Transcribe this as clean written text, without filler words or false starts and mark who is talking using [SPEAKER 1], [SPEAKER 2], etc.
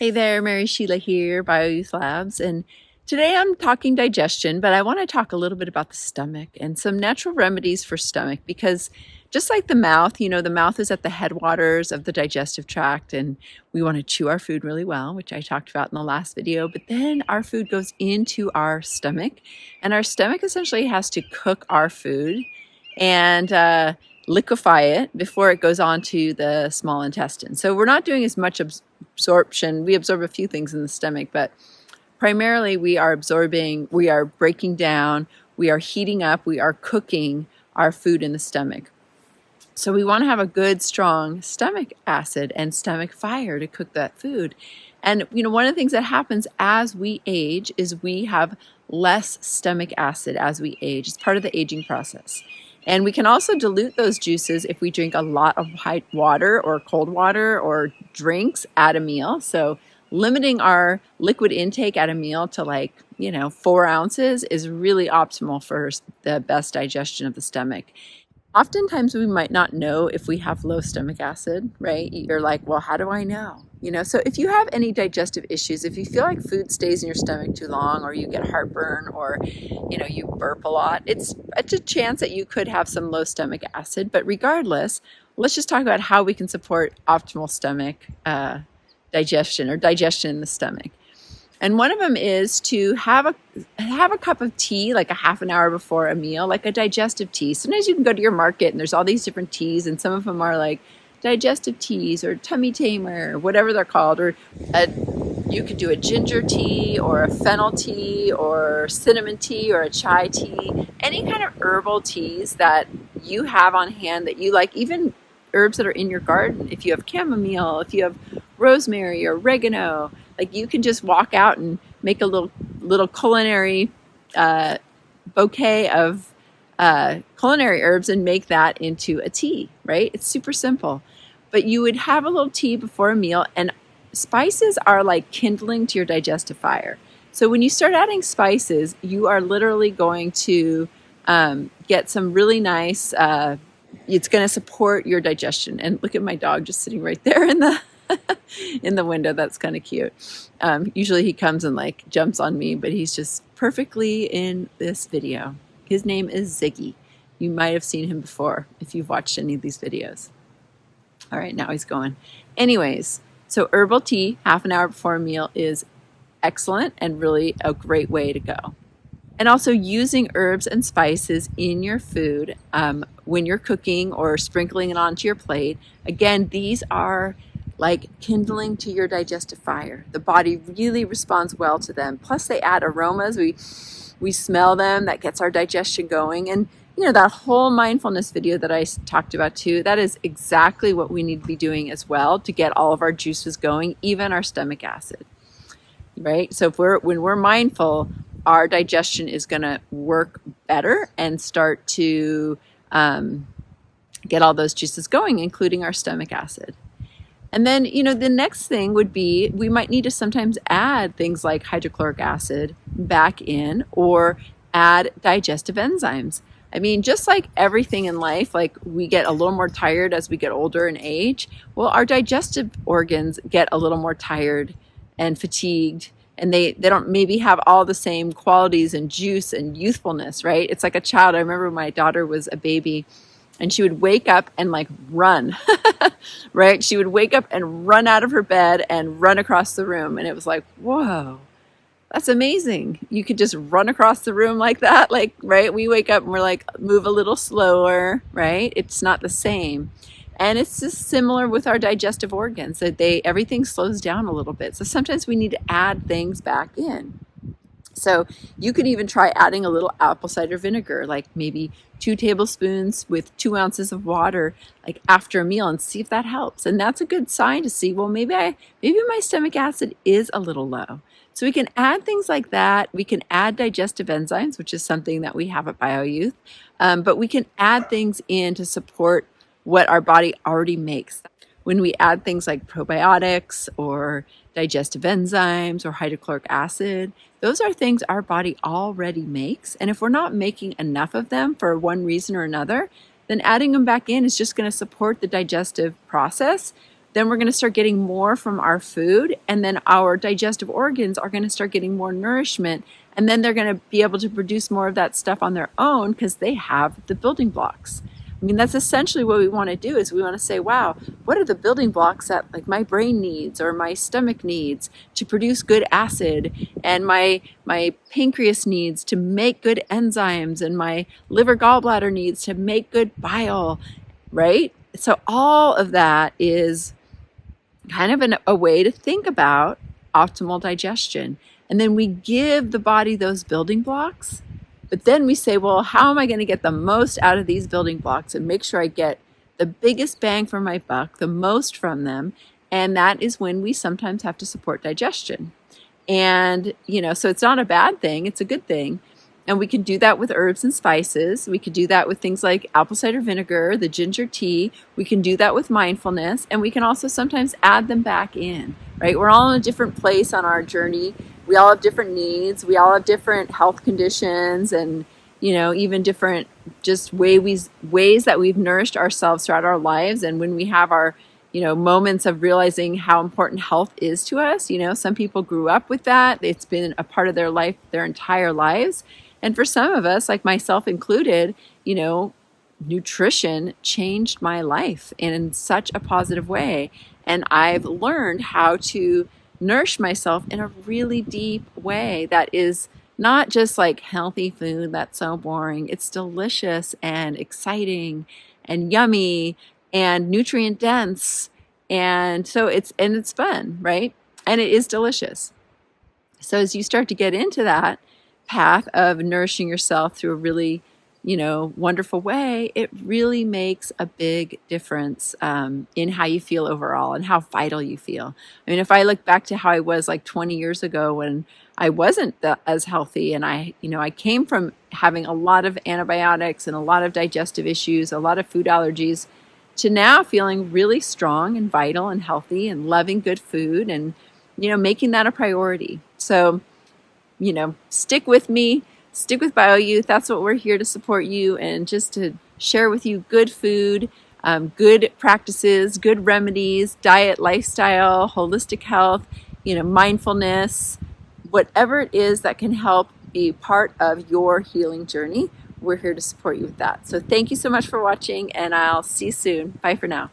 [SPEAKER 1] Hey there, Mary Sheila here, BioYouth Labs, and today I'm talking digestion, but I want to talk a little bit about the stomach and some natural remedies for stomach because just like the mouth, the mouth is at the headwaters of the digestive tract and we want to chew our food really well, which I talked about in the last video, but then our food goes into our stomach and our stomach essentially has to cook our food and liquefy it before it goes on to the small intestine. So we're not doing as much absorption. We absorb a few things in the stomach, but primarily we are absorbing, we are breaking down, we are heating up, we are cooking our food in the stomach. So we want to have a good, strong stomach acid and stomach fire to cook that food. And, one of the things that happens as we age is we have less stomach acid as we age. It's part of the aging process. And we can also dilute those juices if we drink a lot of hot water or cold water or drinks at a meal. So limiting our liquid intake at a meal to 4 ounces is really optimal for the best digestion of the stomach. Oftentimes we might not know if we have low stomach acid, right? You're like, well, how do I know? So if you have any digestive issues, if you feel like food stays in your stomach too long or you get heartburn or, you burp a lot, it's a chance that you could have some low stomach acid. But regardless, let's just talk about how we can support optimal stomach digestion or digestion in the stomach. And one of them is to have a cup of tea, like a half an hour before a meal, like a digestive tea. Sometimes you can go to your market and there's all these different teas, and some of them are like digestive teas or tummy tamer, or whatever they're called. Or you could do a ginger tea or a fennel tea or cinnamon tea or a chai tea. Any kind of herbal teas that you have on hand that you like, even herbs that are in your garden. If you have chamomile, if you have rosemary or oregano, you can just walk out and make a little culinary bouquet of culinary herbs and make that into a tea, right? It's super simple. But you would have a little tea before a meal, and spices are like kindling to your digestive fire. So when you start adding spices, you are literally going to get some really nice, it's going to support your digestion. And look at my dog just sitting right there in the in the window. That's kind of cute. Usually he comes and jumps on me, but he's just perfectly in this video. His name is Ziggy. You might have seen him before if you've watched any of these videos. All right, now he's going. Anyways, so herbal tea, half an hour before a meal, is excellent and really a great way to go. And also using herbs and spices in your food when you're cooking or sprinkling it onto your plate. Again, these are like kindling to your digestive fire. The body really responds well to them. Plus they add aromas. We smell them. That gets our digestion going. And that whole mindfulness video that I talked about too, that is exactly what we need to be doing as well to get all of our juices going, even our stomach acid, right? So when we're mindful, our digestion is going to work better and start to get all those juices going, including our stomach acid. And then, the next thing would be we might need to sometimes add things like hydrochloric acid back in or add digestive enzymes. I mean, just like everything in life, we get a little more tired as we get older and age. Well, our digestive organs get a little more tired and fatigued, and they don't maybe have all the same qualities and juice and youthfulness, right? It's like a child. I remember my daughter was a baby and she would wake up and run, right? She would wake up and run out of her bed and run across the room. And it was like, whoa, that's amazing. You could just run across the room like that. Right? We wake up and we're move a little slower, right? It's not the same. And it's just similar with our digestive organs that everything slows down a little bit. So sometimes we need to add things back in. So you could even try adding a little apple cider vinegar, maybe 2 tablespoons with 2 ounces of water, after a meal, and see if that helps. And that's a good sign to see, well, maybe my stomach acid is a little low. So we can add things like that. We can add digestive enzymes, which is something that we have at BioYouth. But we can add things in to support what our body already makes. When we add things like probiotics or digestive enzymes or hydrochloric acid, those are things our body already makes. And if we're not making enough of them for one reason or another, then adding them back in is just going to support the digestive process then we're going to start getting more from our food, and then our digestive organs are going to start getting more nourishment, and then they're going to be able to produce more of that stuff on their own because they have the building blocks. I mean, that's essentially what we want to do, is we want to say, wow, what are the building blocks that like my brain needs or my stomach needs to produce good acid, and my pancreas needs to make good enzymes, and my liver gallbladder needs to make good bile, right? So all of that is kind of a way to think about optimal digestion. And then we give the body those building blocks. But then we say, well, how am I going to get the most out of these building blocks and make sure I get the biggest bang for my buck, the most from them? And that is when we sometimes have to support digestion. And, so it's not a bad thing, it's a good thing. And we can do that with herbs and spices. We could do that with things like apple cider vinegar, the ginger tea. We can do that with mindfulness. And we can also sometimes add them back in, right? We're all in a different place on our journey. We all have different needs. We all have different health conditions, and, even different just ways that we've nourished ourselves throughout our lives. And when we have our, moments of realizing how important health is to us, some people grew up with that. It's been a part of their life, their entire lives. And for some of us, like myself included, nutrition changed my life in such a positive way. And I've learned how to nourish myself in a really deep way that is not just like healthy food that's so boring. It's delicious and exciting and yummy and nutrient dense. And so it's fun, right? And it is delicious. So as you start to get into that path of nourishing yourself through a really, wonderful way, it really makes a big difference in how you feel overall and how vital you feel. I mean, if I look back to how I was like 20 years ago when I wasn't as healthy, and I came from having a lot of antibiotics and a lot of digestive issues, a lot of food allergies, to now feeling really strong and vital and healthy and loving good food and, making that a priority. So, stick with me. Stick with BioYouth. That's what we're here to support you and just to share with you good food, good practices, good remedies, diet, lifestyle, holistic health, mindfulness, whatever it is that can help be part of your healing journey. We're here to support you with that. So thank you so much for watching, and I'll see you soon. Bye for now.